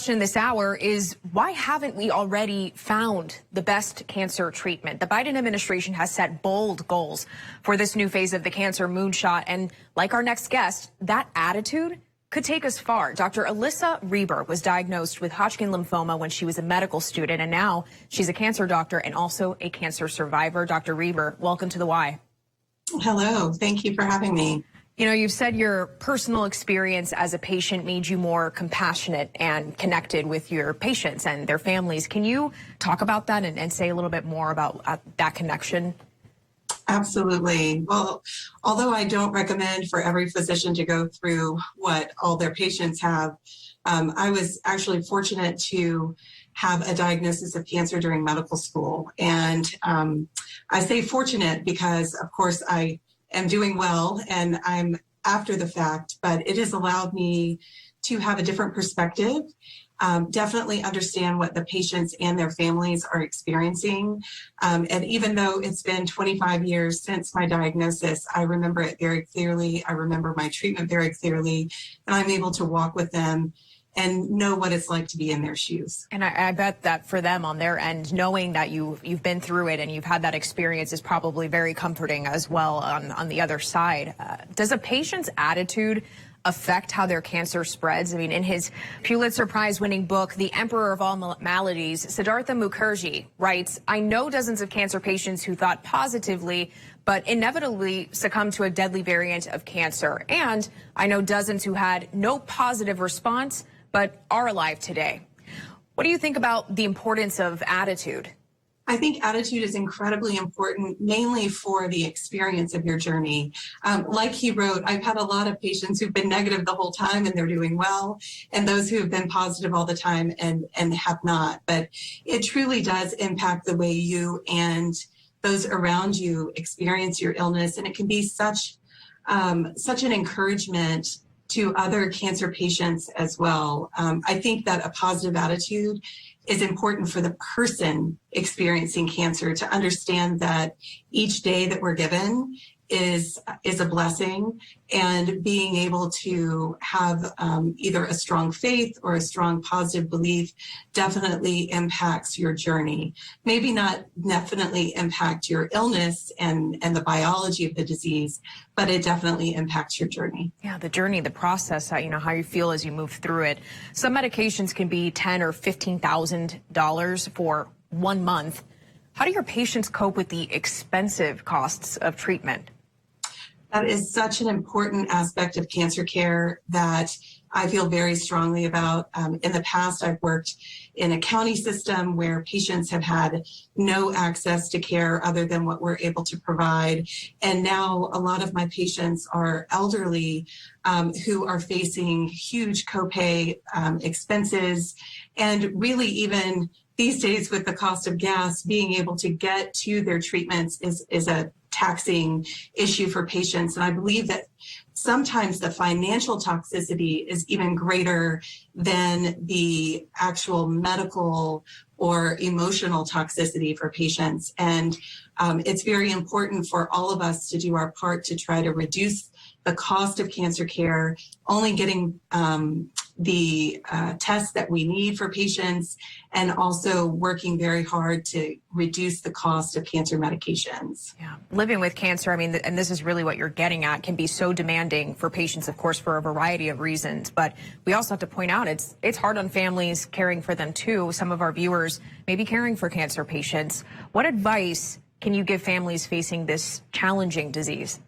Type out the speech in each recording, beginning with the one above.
question this hour is, why haven't we already found the best cancer treatment? The Biden administration has set bold goals for this new phase of the cancer moonshot. And like our next guest, that attitude could take us far. Dr. Alyssa Rieber was diagnosed with Hodgkin lymphoma when she was a medical student, and now she's a cancer doctor and also a cancer survivor. Dr. Rieber, welcome to The Why. Hello, thank you for having me. You know, you've said your personal experience as a patient made you more compassionate and connected with your patients and their families. Can you talk about that and say a little bit more about that connection? Absolutely. Well, although I don't recommend for every physician to go through what all their patients have, I was actually fortunate to have a diagnosis of cancer during medical school. And I say fortunate because, of course, I am doing well and I'm after the fact, but it has allowed me to have a different perspective, definitely understand what the patients and their families are experiencing. And even though it's been 25 years since my diagnosis, I remember it very clearly. I remember my treatment very clearly, and I'm able to walk with them and know what it's like to be in their shoes. And I bet that for them on their end, knowing that you've been through it and you've had that experience is probably very comforting as well on the other side. Does a patient's attitude affect how their cancer spreads? I mean, in his Pulitzer Prize-winning book, The Emperor of All Maladies, Siddhartha Mukherjee writes, "I know dozens of cancer patients who thought positively, but inevitably succumbed to a deadly variant of cancer. And I know dozens who had no positive response, but are alive today." What do you think about the importance of attitude? I think attitude is incredibly important, mainly for the experience of your journey. Like he wrote, I've had a lot of patients who've been negative the whole time and they're doing well, and those who have been positive all the time and have not. But it truly does impact the way you and those around you experience your illness, and it can be such an encouragement to other cancer patients as well. I think that a positive attitude is important for the person experiencing cancer to understand that each day that we're given is a blessing, and being able to have either a strong faith or a strong positive belief definitely impacts your journey. Maybe not definitely impact your illness and the biology of the disease, but it definitely impacts your journey. Yeah, the journey, the process, you know, how you feel as you move through it. Some medications can be $10,000 or $15,000 for 1 month. How do your patients cope with the expensive costs of treatment? That is such an important aspect of cancer care that I feel very strongly about. In the past, I've worked in a county system where patients have had no access to care other than what we're able to provide. And now a lot of my patients are elderly who are facing huge copay expenses, and really even these days with the cost of gas, being able to get to their treatments is a taxing issue for patients. And I believe that sometimes the financial toxicity is even greater than the actual medical or emotional toxicity for patients. And it's very important for all of us to do our part to try to reduce the cost of cancer care, only getting the tests that we need for patients, and also working very hard to reduce the cost of cancer medications. Yeah, living with cancer, I mean, and this is really what you're getting at, can be so demanding for patients, of course, for a variety of reasons. But we also have to point out it's hard on families caring for them too. Some of our viewers may be caring for cancer patients. What advice can you give families facing this challenging disease?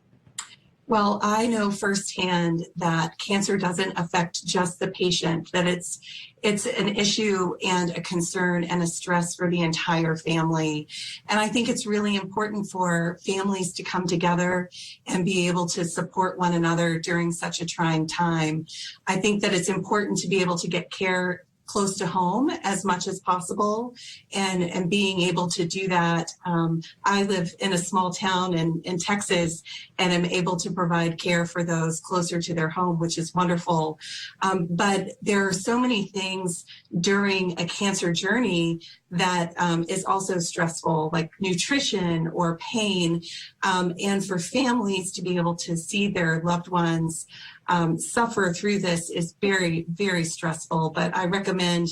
Well, I know firsthand that cancer doesn't affect just the patient, that it's an issue and a concern and a stress for the entire family. And I think it's really important for families to come together and be able to support one another during such a trying time. I think that it's important to be able to get care close to home as much as possible, and being able to do that. I live in a small town in Texas, and am able to provide care for those closer to their home, which is wonderful. But there are so many things during a cancer journey that is also stressful, like nutrition or pain, and for families to be able to see their loved ones suffer through this is very, very stressful. But I recommend,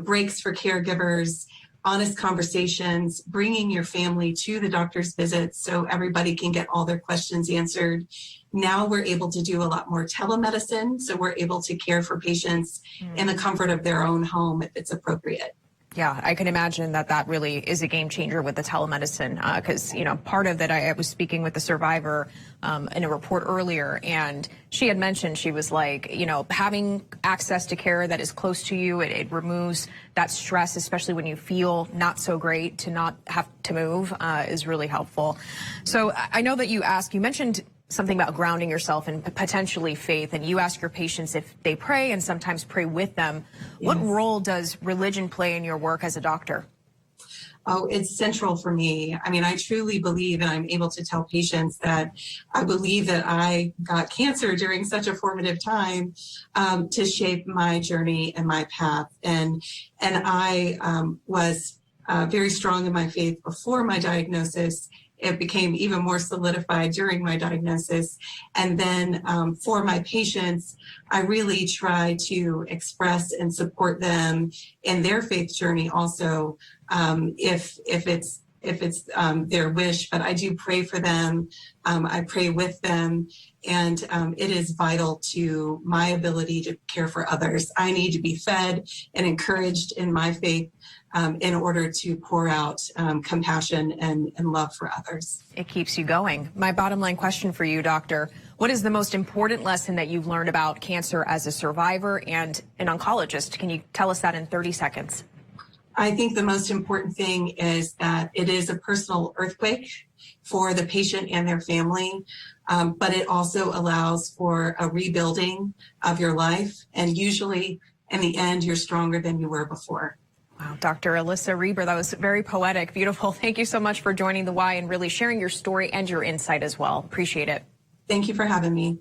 breaks for caregivers, honest conversations, bringing your family to the doctor's visits so everybody can get all their questions answered. Now we're able to do a lot more telemedicine, so we're able to care for patients in the comfort of their own home if it's appropriate. Yeah, I can imagine that really is a game changer with the telemedicine because, part of that, I was speaking with the survivor in a report earlier, and she had mentioned, she was like, having access to care that is close to you, it removes that stress, especially when you feel not so great, to not have to move is really helpful. So I know that you mentioned something about grounding yourself in potentially faith, and you ask your patients if they pray and sometimes pray with them. Yes. What role does religion play in your work as a doctor? Oh, it's central for me. I mean, I truly believe, and I'm able to tell patients that I believe that I got cancer during such a formative time to shape my journey and my path. And I was very strong in my faith before my diagnosis. It became even more solidified during my diagnosis. And then for my patients, I really try to express and support them in their faith journey also, if it's their wish. But I do pray for them. I pray with them. And it is vital to my ability to care for others. I need to be fed and encouraged in my faith in order to pour out compassion and love for others. It keeps you going. My bottom line question for you, doctor, what is the most important lesson that you've learned about cancer as a survivor and an oncologist? Can you tell us that in 30 seconds? I think the most important thing is that it is a personal earthquake for the patient and their family, but it also allows for a rebuilding of your life. And usually, in the end, you're stronger than you were before. Wow, Dr. Alyssa Rieber, that was very poetic, beautiful. Thank you so much for joining The Why and really sharing your story and your insight as well. Appreciate it. Thank you for having me.